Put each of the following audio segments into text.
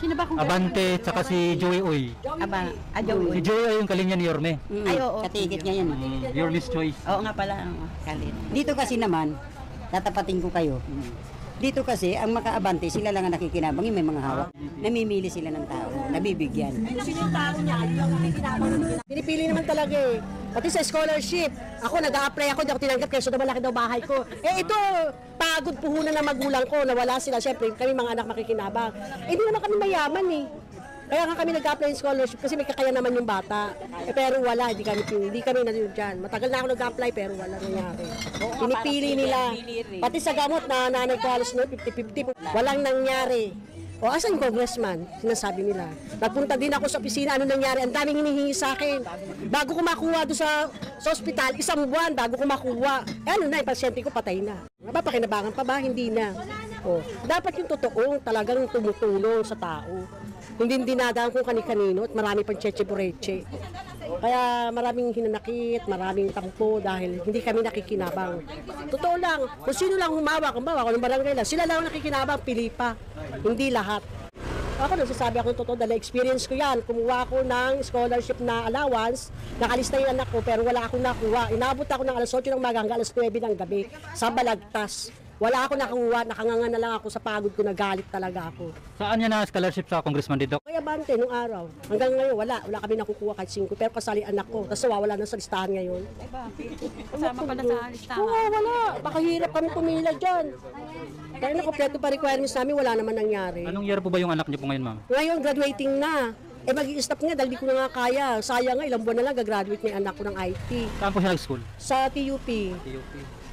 Sino ba kung Abante, tsaka si Joey Uy. Joey. Si Joey Uy yung kalinga ni Yorme. Ay, oo. Katikit niya yan. Yorme's Choice. Oo nga pala. Kalin. Dito kasi naman, tatapatin ko kayo. Dito kasi, ang makaabante, sila lang ang nakikinabang, yung may mga hawak. Namimili sila ng tao, nabibigyan. Pinipili naman talaga eh. Pati sa scholarship. Ako, nag-a-apply ako, di ako tinanggap kasi na malaki daw bahay ko. Eh ito, pagod puhunan ng magulang ko, nawala sila. Siyempre, kami mga anak makikinabang. Eh di naman kami mayaman eh. Kaya nga kami nag-apply ng scholarship kasi may kakaya naman yung bata. Eh, pero wala, hindi kami na dyan. Matagal na ako nag-apply pero wala nangyari. Pinipili nila. Pati sa gamot na nanay ko halos no, 50-50. Walang nangyari. O asan yung congressman? Sinasabi nila. Nagpunta din ako sa opisina, ano nangyari? Ang daming hinihingi sa akin. Bago ko makuha doon sa ospital, 1 buwan bago ko makuha. Eh ano na, yung pasyente ko patay na. Mapapakinabangan pa ba? Hindi na. O, dapat yung totoong talagang tumutulong sa tao. Hindi dinadaan kung kani-kanino at marami pang cheche-bureche. Kaya maraming hinanakit, maraming tampo dahil hindi kami nakikinabang. Totoo lang, kung sino lang humawak, kung bawa, kung barangay lang, sila lang nakikinabang, pili pa. Hindi lahat. Ako nagsasabi ako totoo dahil experience ko yan. Kumuha ako ng scholarship na allowance, nakalista yung anak ko pero wala akong nakuha. Inabot ako ng alas 8 ng maga hanggang alas 9 ng gabi sa Balagtas. Wala ako nakuha, nakanganga na lang ako sa pagod ko, nagalit talaga ako. Saan niya na scholarship sa congressman dito? Kaya bante, nung araw, hanggang ngayon, wala kami nakukuha kahit 5, pero kasali anak ko, tapos wala na sa listahan ngayon. Kasama pala sa listahan. Oo, wala, pakahirap kami pumila dyan. Kaya na kompleto pa requirements namin, wala naman nangyari. Anong year po ba yung anak niyo po ngayon, ma'am? Ngayon, graduating na. Eh, mag-i-stop nga dahil di ko na nga kaya. Sayang nga, ilang buwan na lang, gagraduate na yung anak ko ng IT. Saan po siya nag-school? Sa TUP.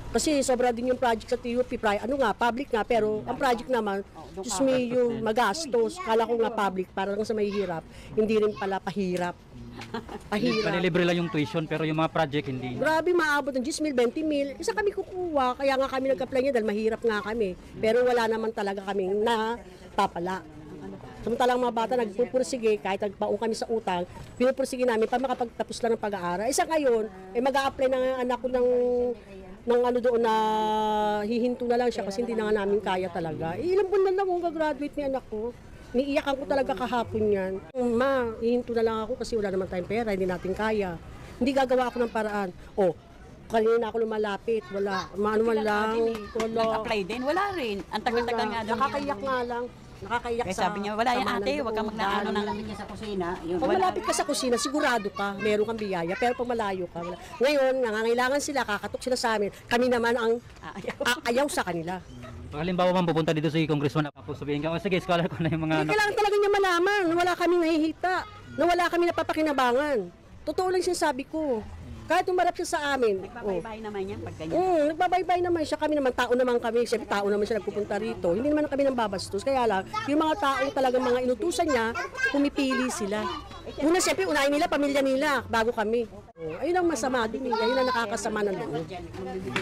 Kasi sobra din yung project sa TUP, ano nga, public nga, pero ang project naman, Diyos me, yung magastos. Kala ko nga public, para lang sa mahihirap, hindi rin pala pahirap. Libre lang yung tuition, pero yung mga project hindi. Grabe, maabot ng 10 mil, 20 mil. Isa kami kukuha, kaya nga kami nag-apply niya dahil mahirap nga kami. Pero wala naman talaga kaming napapala. Samantalang mga bata nagpupursige, kahit nagpaong kami sa utang, pinupursige namin para makapagtapos lang ng pag-aaral. Isa ngayon, mag-a-apply ng anak ko ng ano doon na hihinto na lang siya kasi hindi na nga namin kaya talaga. Ilang buwan na lang kung gagraduate ni anak ko. Niiyakan ko talaga kahapon yan. Ma, hihinto na lang ako kasi wala naman tayong pera, hindi natin kaya. Hindi gagawa ako ng paraan. O, kanina ako lumalapit, wala. Maano man lang, wala. Nag-apply din, wala rin. Ang tagal-tagal nga daw. Nakakaiyak nga lang. Nakakaiyak Kaya sa... sabi niya, wala yan ate, huwag kang magnaano ng... Malapit ka sa kusina, yung Pag malapit ka sa kusina, sigurado ka, meron kang biyaya. Pero pag malayo ka, wala. Ngayon, nangangailangan sila, kakatok sila sa amin. Kami naman ang ayaw sa kanila. Pag halimbawa ma'am, pupunta dito si congressman, tapos sabihin ka, sige, scholar ko na yung mga anak. Kailangan talaga niya malaman na wala kami nahihita, na wala kami napapakinabangan. Totoo lang sinasabi ko. Kahit umarap siya sa amin. Nagbabaybay naman yan pag ganyan. Nagbabaybay naman siya. Kami naman, tao naman kami. Siyempre, tao naman siya nagpupunta rito. Hindi naman kami nang babastos. Kaya lang, yung mga taong talagang mga inutusan niya, pumipili sila. Una, siyempre, unahin nila, pamilya nila, bago kami. Ayun ang masama din. Ayun ang nakakasama ng loob.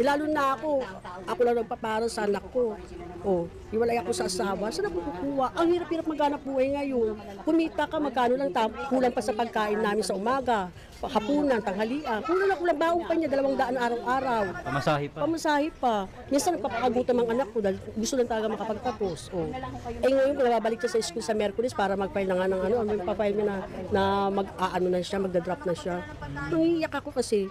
Lalo na ako lang nagpaparo sa anak ko. Iwalay ako sa asawa. Saan ako kukuha? Ang hirap-hirap maghanap buhay ngayon. Kumita ka, magkano lang, kulang pa sa pagkain namin sa umaga, hapunan, tanghalian. Kulang baon pa niya, 200 araw-araw. Pamasahe pa. Minsan nagpapakagutom ang anak ko dahil gusto lang talaga makapagtapos. Ngayon, kung babalik siya sa school sa Merkulis para mag-file na nga ng mag-file niya na magda-drop na siya. Nangiiyak ako kasi,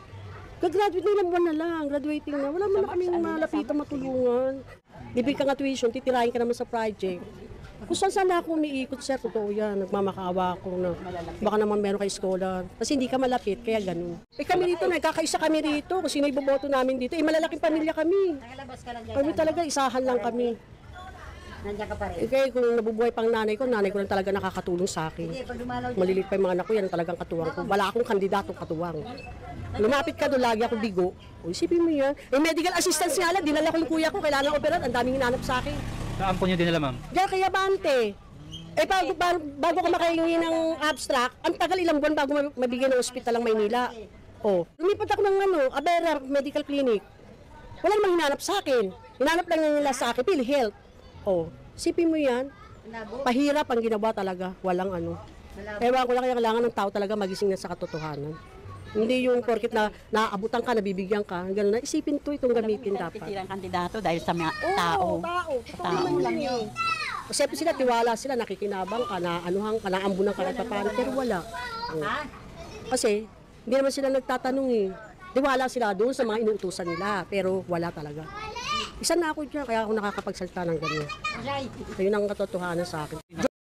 gagraduate na ilang buwan na lang, graduating na. Wala man na kaming malapitan matulungan. Bibig ka nga tuition, titirahin ka naman sa project. Kung saan ako umiikot, sir, totoo yan. Nagmamakaawa ako na baka naman meron kay scholar. Kasi hindi ka malapit, kaya ganun. Kami rito, nagkakaisa kami rito. Kung sino iboboto namin dito, malalaking pamilya kami. Kami talaga, isahan lang kami. nandiyan ka pa rin. Kaya kung nabubuhay pang nanay ko lang talaga nakakatulong sa akin. Malilit pa yung mga anak ko, yan talagang katuwang ko. Wala akong kandidatong katuwang. Lumapit ka doon, lagi ako bigo. O, isipin mo yan. Medical assistance nga lang, dinala ko yung kuya ko, kailangan operan, ang daming hinanap sa akin. Saan po niyo dinala, ma'am? Diyan kaya Bante. Bago ko makahingi ng abstract, ang tagal ilang buwan bago mabigyan ng ospital ng Maynila. Lumipat ako ng Abera Medical Clinic. Wala namang hinanap sa akin. Hinanap lang nila sa akin, PhilHealth. Isipin mo yan. Pahirap ang ginawa talaga. Walang Ewan ko lang, kailangan ng tao talaga magising na sa katotohanan. Hindi yung porkit na naaabutan ka, nabibigyan ka. Ganun na, isipin to, itong gamitin dapat. Pipilang kandidato dahil sa mga tao. Tao lang yun. Siyempre sila, tiwala sila, nakikinabang ka, na anuhan ka, naambunan ka kahit paano, pero wala. Oh. Kasi, hindi naman sila nagtatanong eh. Tiwala sila doon sa mga inuutusan nila, pero wala talaga. Isa na ako dyan, kaya ako nakakapagsalita ng ganyan. Yun ang katotohanan sa akin.